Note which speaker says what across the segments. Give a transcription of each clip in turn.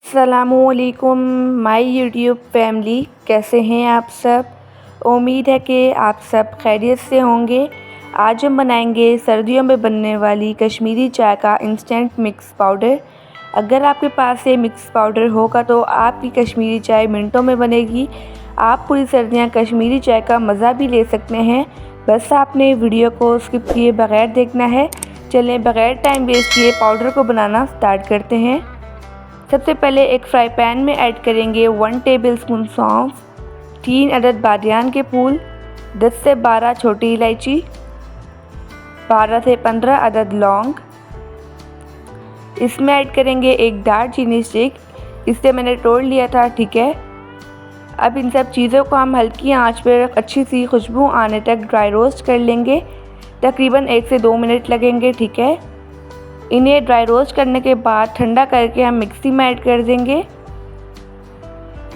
Speaker 1: अस्सलामुअलैकुम my YouTube family, कैसे हैं आप सब। उम्मीद है कि आप सब खैरियत से होंगे। आज हम बनाएंगे सर्दियों में बनने वाली कश्मीरी चाय का इंस्टेंट मिक्स पाउडर। अगर आपके पास ये मिक्स पाउडर होगा तो आपकी कश्मीरी चाय मिनटों में बनेगी। आप पूरी सर्दियाँ कश्मीरी चाय का मज़ा भी ले सकते हैं। बस आपने वीडियो को स्किप किए बगैर देखना है। चलें बगैर टाइम वेस्ट किए पाउडर को बनाना स्टार्ट करते हैं। सबसे पहले एक फ्राई पैन में ऐड करेंगे 1 टेबलस्पून सौंफ, 3 अदद बादियान के फूल, 10 से 12 छोटी इलायची, 12 से 15 अदद लौंग। इसमें ऐड करेंगे एक दालचीनी स्टिक, इससे मैंने तोड़ लिया था, ठीक है। अब इन सब चीज़ों को हम हल्की आंच पर अच्छी सी खुशबू आने तक ड्राई रोस्ट कर लेंगे। तकरीबन 1 से 2 मिनट लगेंगे, ठीक है। इन्हें ड्राई रोस्ट करने के बाद ठंडा करके हम मिक्सी में ऐड कर देंगे।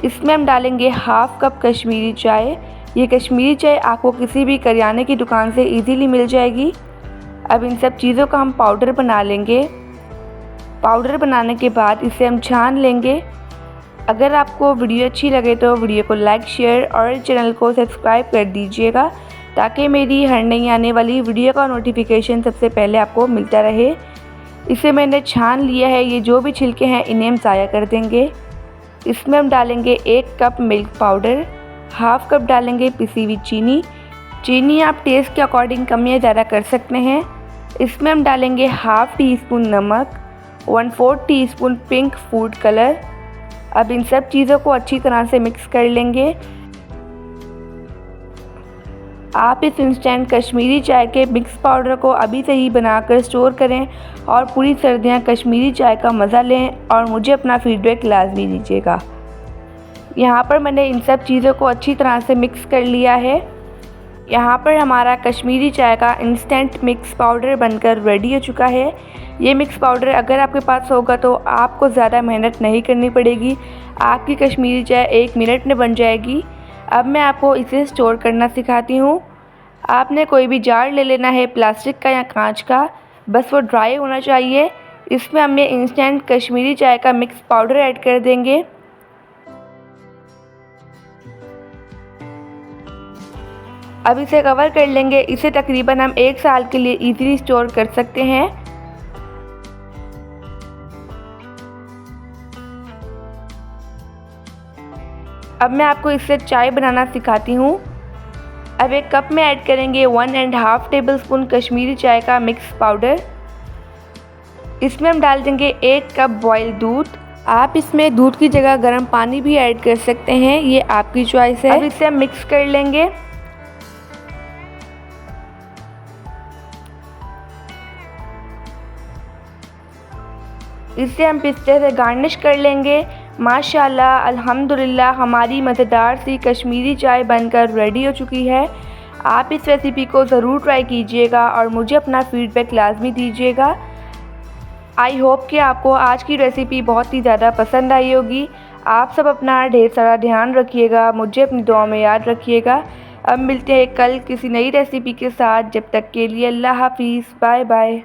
Speaker 1: इसमें हम डालेंगे हाफ़ कप कश्मीरी चाय। ये कश्मीरी चाय आपको किसी भी करियाने की दुकान से इजीली मिल जाएगी। अब इन सब चीज़ों का हम पाउडर बना लेंगे। पाउडर बनाने के बाद इसे हम छान लेंगे। अगर आपको वीडियो अच्छी लगे तो वीडियो को लाइक, शेयर और चैनल को सब्सक्राइब कर दीजिएगा ताकि मेरी हर नई आने वाली वीडियो का नोटिफिकेशन सबसे पहले आपको मिलता रहे। इसे मैंने छान लिया है। ये जो भी छिलके हैं इन्हें हम ज़ाया कर देंगे। इसमें हम डालेंगे 1 cup milk powder, half cup डालेंगे पिसी हुई चीनी। चीनी आप टेस्ट के अकॉर्डिंग कम या ज़्यादा कर सकते हैं। इसमें हम डालेंगे हाफ़ टी स्पून नमक, 1/4 टीस्पून पिंक फूड कलर। अब इन सब चीज़ों को अच्छी तरह से मिक्स कर लेंगे। आप इस इंस्टेंट कश्मीरी चाय के मिक्स पाउडर को अभी से ही बनाकर स्टोर करें और पूरी सर्दियाँ कश्मीरी चाय का मज़ा लें और मुझे अपना फीडबैक लाजमी दीजिएगा। यहाँ पर मैंने इन सब चीज़ों को अच्छी तरह से मिक्स कर लिया है। यहाँ पर हमारा कश्मीरी चाय का इंस्टेंट मिक्स पाउडर बनकर रेडी हो चुका है। ये मिक्स पाउडर अगर आपके पास होगा तो आपको ज़्यादा मेहनत नहीं करनी पड़ेगी। आपकी कश्मीरी चाय 1 मिनट में बन जाएगी। अब मैं आपको इसे स्टोर करना सिखाती हूँ। आपने कोई भी जार ले लेना है, प्लास्टिक का या कांच का, बस वो ड्राई होना चाहिए। इसमें हम ये इंस्टेंट कश्मीरी चाय का मिक्स पाउडर ऐड कर देंगे। अब इसे कवर कर लेंगे। इसे तकरीबन हम 1 साल के लिए इजीली स्टोर कर सकते हैं। अब मैं आपको इससे चाय बनाना सिखाती हूँ। अब एक कप में ऐड करेंगे 1.5 टेबलस्पून कश्मीरी चाय का मिक्स पाउडर। इसमें हम डाल देंगे 1 कप बॉयल दूध। आप इसमें दूध की जगह गर्म पानी भी ऐड कर सकते हैं, ये आपकी चॉइस है। अब इसे हम मिक्स कर लेंगे। इसे हम पिस्ते से गार्निश कर लेंगे। माशाल्लाह अल्हम्दुलिल्लाह हमारी मज़ेदार सी कश्मीरी चाय बनकर रेडी हो चुकी है। आप इस रेसिपी को ज़रूर ट्राई कीजिएगा और मुझे अपना फीडबैक लाजमी दीजिएगा। आई होप कि आपको आज की रेसिपी बहुत ही ज़्यादा पसंद आई होगी। आप सब अपना ढेर सारा ध्यान रखिएगा, मुझे अपनी दुआ में याद रखिएगा। अब मिलते हैं कल किसी नई रेसिपी के साथ। जब तक के लिए अल्लाह हाफिज़, बाय बाय।